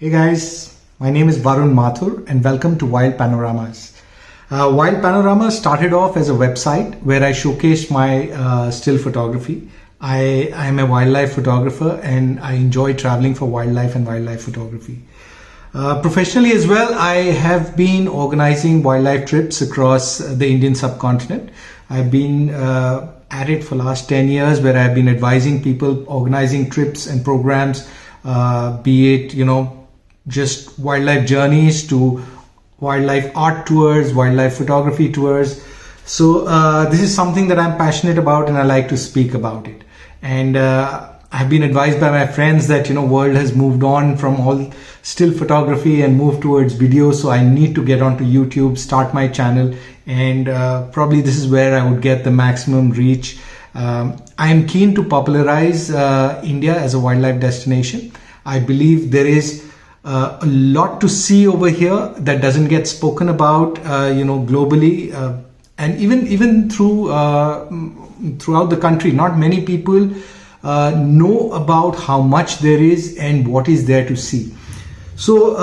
Hey guys, my name is Varun Mathur and welcome to Wild Panoramas. Wild Panoramas started off as a website where I showcased my still photography. I am a wildlife photographer and I enjoy traveling for wildlife and wildlife photography. Professionally as well, I have been organizing wildlife trips across the Indian subcontinent. I've been at it for last 10 years where I've been advising people, organizing trips and programs, be it, just wildlife journeys to wildlife art tours, wildlife photography tours. So this is something that I'm passionate about and I like to speak about it. And I've been advised by my friends that world has moved on from all still photography and moved towards video, so I need to get onto YouTube, start my channel, and probably this is where I would get the maximum reach. I am keen to popularize India as a wildlife destination. I believe there is a lot to see over here that doesn't get spoken about globally, and even throughout the country. Not many people know about how much there is and what is there to see. So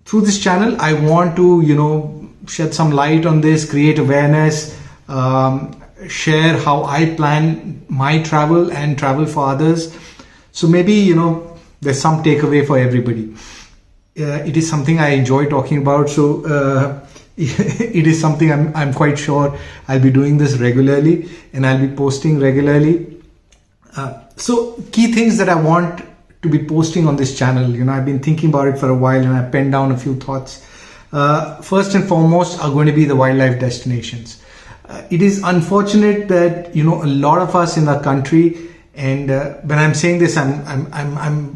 through this channel I want to shed some light on this, create awareness, share how I plan my travel and travel for others. So maybe there's some takeaway for everybody. It is something I enjoy talking about, so it is something I'm quite sure I'll be doing this regularly and I'll be posting regularly. So key things that I want to be posting on this channel, I've been thinking about it for a while and I penned down a few thoughts. First and foremost are going to be the wildlife destinations. It is unfortunate that a lot of us in our country, and when I'm saying this, I'm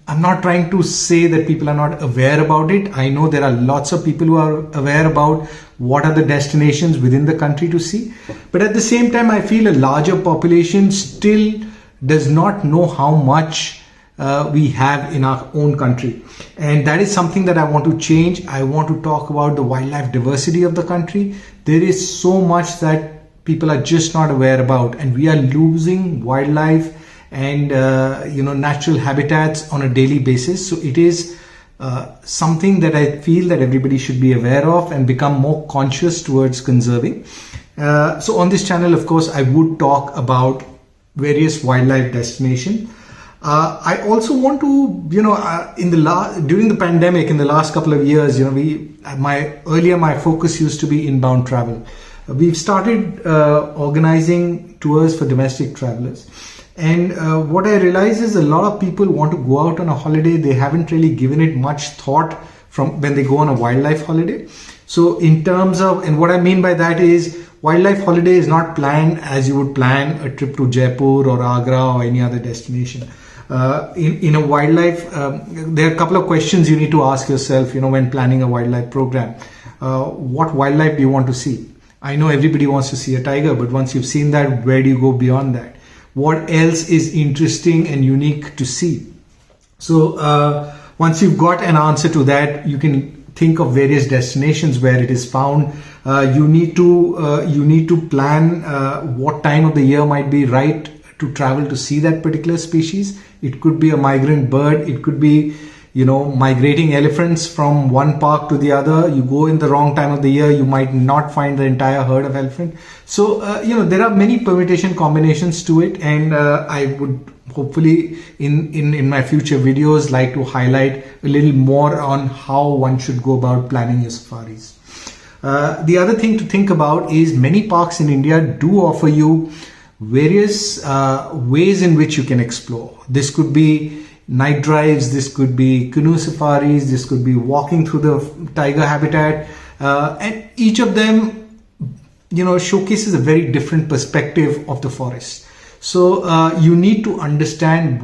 not trying to say that people are not aware about it. I know there are lots of people who are aware about what are the destinations within the country to see. But at the same time, I feel a larger population still does not know how much we have in our own country. And that is something that I want to change. I want to talk about the wildlife diversity of the country. There is so much that people are just not aware about, and we are losing wildlife and natural habitats on a daily basis. So it is something that I feel that everybody should be aware of and become more conscious towards conserving. So on this channel, of course, I would talk about various wildlife destinations. I also want to, during the pandemic, in the last couple of years, my focus used to be inbound travel. We've started organizing tours for domestic travelers. And what I realize is a lot of people want to go out on a holiday. They haven't really given it much thought from when they go on a wildlife holiday. So in terms of, and what I mean by that is, wildlife holiday is not planned as you would plan a trip to Jaipur or Agra or any other destination. In a wildlife, there are a couple of questions you need to ask yourself, when planning a wildlife program. What wildlife do you want to see? I know everybody wants to see a tiger, but once you've seen that, where do you go beyond that? What else is interesting and unique to see? So once you've got an answer to that, you can think of various destinations where it is found. You need to plan what time of the year might be right to travel to see that particular species. It could be a migrant bird. It could be migrating elephants from one park to the other. You go in the wrong time of the year, you might not find the entire herd of elephant. So there are many permutation combinations to it, and I would hopefully in my future videos like to highlight a little more on how one should go about planning your safaris. The other thing to think about is many parks in India do offer you various ways in which you can explore. This could be night drives, this could be canoe safaris, this could be walking through the tiger habitat, and each of them showcases a very different perspective of the forest. So you need to understand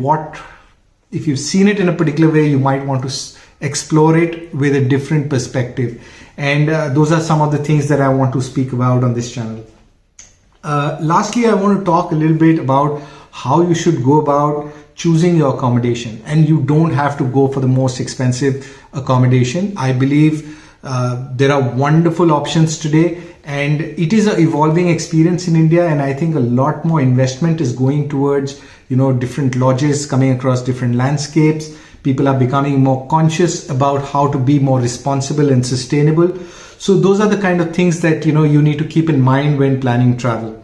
if you've seen it in a particular way, you might want to explore it with a different perspective. And those are some of the things that I want to speak about on this channel. Lastly, I want to talk a little bit about how you should go about choosing your accommodation. And you don't have to go for the most expensive accommodation. I believe there are wonderful options today, and it is an evolving experience in India, and I think a lot more investment is going towards different lodges coming across different landscapes. People are becoming more conscious about how to be more responsible and sustainable. So those are the kind of things that you need to keep in mind when planning travel.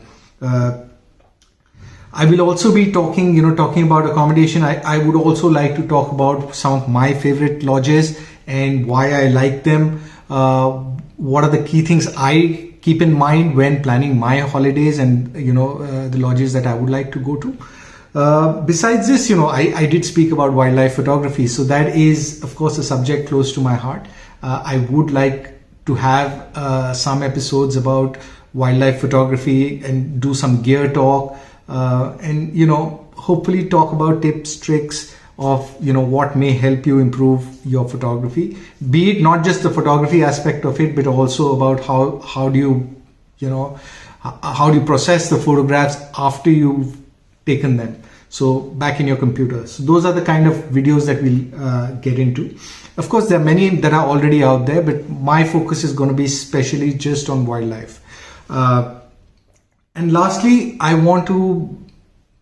I will also be talking about accommodation. I would also like to talk about some of my favorite lodges and why I like them. What are the key things I keep in mind when planning my holidays and the lodges that I would like to go to. Besides this, I did speak about wildlife photography. So that is, of course, a subject close to my heart. I would like to have some episodes about wildlife photography and do some gear talk. And hopefully talk about tips, tricks of what may help you improve your photography, be it not just the photography aspect of it, but also about how do you process the photographs after you've taken them, so back in your computer. So those are the kind of videos that we'll get into. Of course, there are many that are already out there, but my focus is going to be especially just on wildlife. And lastly, I want to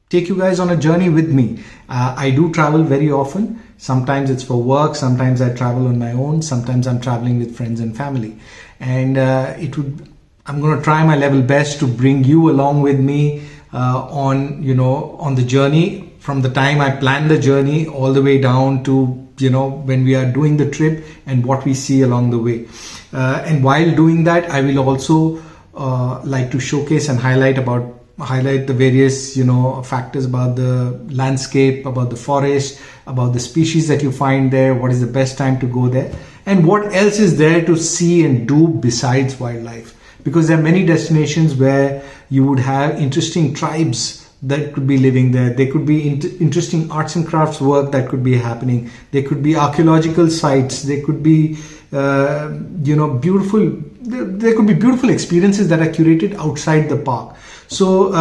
take you guys on a journey with me. I do travel very often. Sometimes it's for work. Sometimes I travel on my own. Sometimes I'm traveling with friends and family. And I'm going to try my level best to bring you along with me on the journey, from the time I plan the journey all the way down to when we are doing the trip and what we see along the way. And while doing that, I will also like to showcase and highlight the various factors about the landscape, about the forest, about the species that you find there, what is the best time to go there, and what else is there to see and do besides wildlife. Because there are many destinations where you would have interesting tribes that could be living there. There could be interesting arts and crafts work that could be happening. There could be archaeological sites. There could be beautiful. There could be beautiful experiences that are curated outside the park. So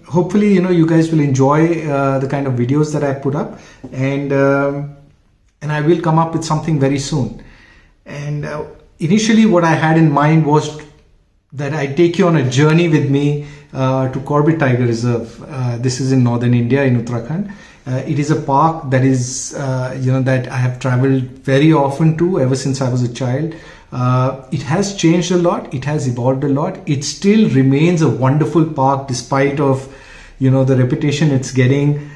hopefully you guys will enjoy the kind of videos that I put up, and I will come up with something very soon. And initially what I had in mind was that I take you on a journey with me to Corbett Tiger Reserve. This is in northern India, in Uttarakhand. It is a park that is that I have traveled very often to ever since I was a child. It has changed a lot. It has evolved a lot. It still remains a wonderful park despite of the reputation it's getting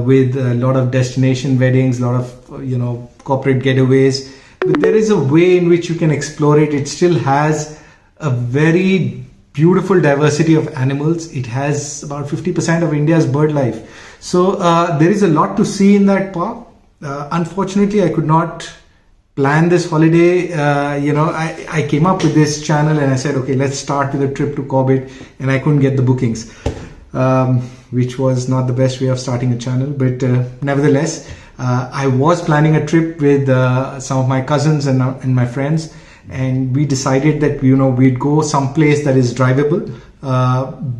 with a lot of destination weddings, a lot of corporate getaways. But there is a way in which you can explore it. It still has a very beautiful diversity of animals. It has about 50% of India's bird life. So there is a lot to see in that park. Unfortunately, I could not plan this holiday. I came up with this channel and I said, okay, let's start with a trip to Corbett, and I couldn't get the bookings, which was not the best way of starting a channel. But nevertheless, I was planning a trip with some of my cousins and my friends, and we decided that we'd go someplace that is drivable.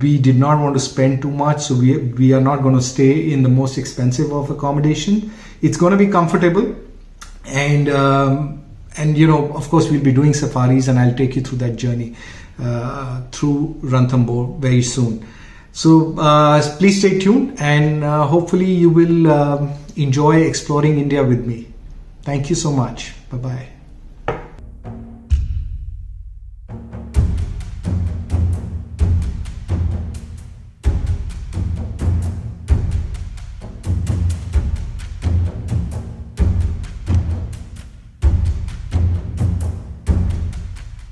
We did not want to spend too much, so we are not going to stay in the most expensive of accommodation. It's going to be comfortable, and of course we'll be doing safaris, and I'll take you through that journey through Ranthambore very soon. So please stay tuned, and hopefully you will enjoy exploring India with me. Thank you so much. Bye bye.